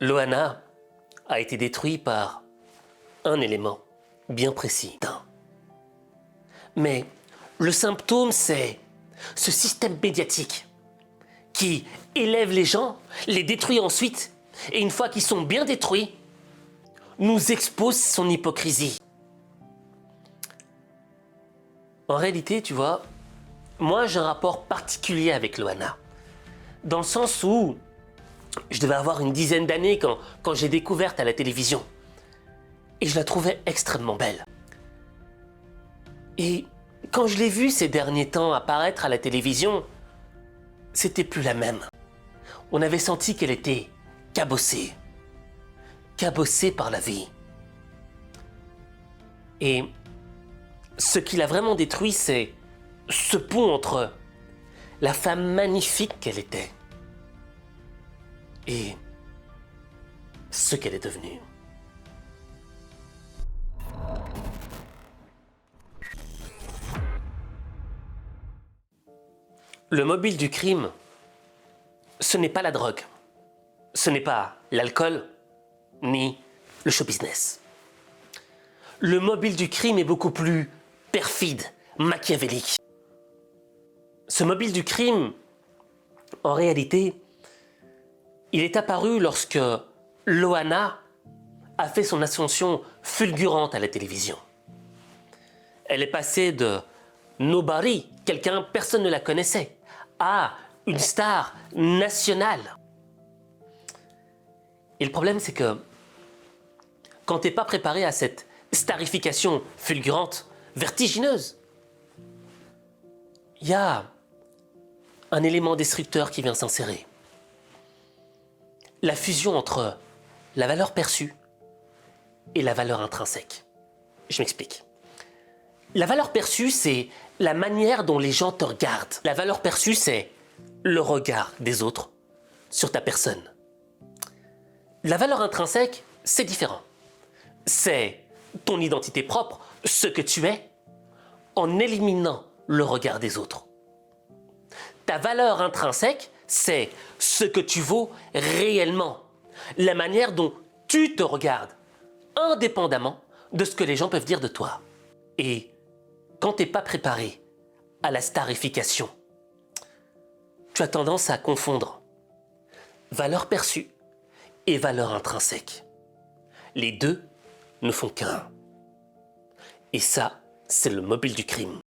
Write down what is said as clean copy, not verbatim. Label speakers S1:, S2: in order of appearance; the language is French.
S1: Loana a été détruit par un élément bien précis. Mais le symptôme, c'est ce système médiatique qui élève les gens, les détruit ensuite, et une fois qu'ils sont bien détruits, nous expose son hypocrisie. En réalité, tu vois, moi j'ai un rapport particulier avec Loana, dans le sens où je devais avoir une dizaine d'années quand j'ai découverte à la télévision. Et je la trouvais extrêmement belle. Et quand je l'ai vue ces derniers temps apparaître à la télévision, c'était plus la même. On avait senti qu'elle était cabossée. Cabossée par la vie. Et ce qui l'a vraiment détruit, c'est ce pont entre la femme magnifique qu'elle était et ce qu'elle est devenue. Le mobile du crime, ce n'est pas la drogue, ce n'est pas l'alcool, ni le show business. Le mobile du crime est beaucoup plus perfide, machiavélique. Ce mobile du crime, en réalité, il est apparu lorsque Loana a fait son ascension fulgurante à la télévision. Elle est passée de nobody, personne ne la connaissait, à une star nationale. Et le problème, c'est que quand tu n'es pas préparé à cette starification fulgurante, vertigineuse, il y a un élément destructeur qui vient s'insérer. La fusion entre la valeur perçue et la valeur intrinsèque. Je m'explique. La valeur perçue, c'est la manière dont les gens te regardent. La valeur perçue, c'est le regard des autres sur ta personne. La valeur intrinsèque, c'est différent. C'est ton identité propre, ce que tu es, en éliminant le regard des autres. Ta valeur intrinsèque, c'est ce que tu vaux réellement, la manière dont tu te regardes, indépendamment de ce que les gens peuvent dire de toi. Et quand tu n'es pas préparé à la starification, tu as tendance à confondre valeur perçue et valeur intrinsèque. Les deux ne font qu'un. Et ça, c'est le mobile du crime.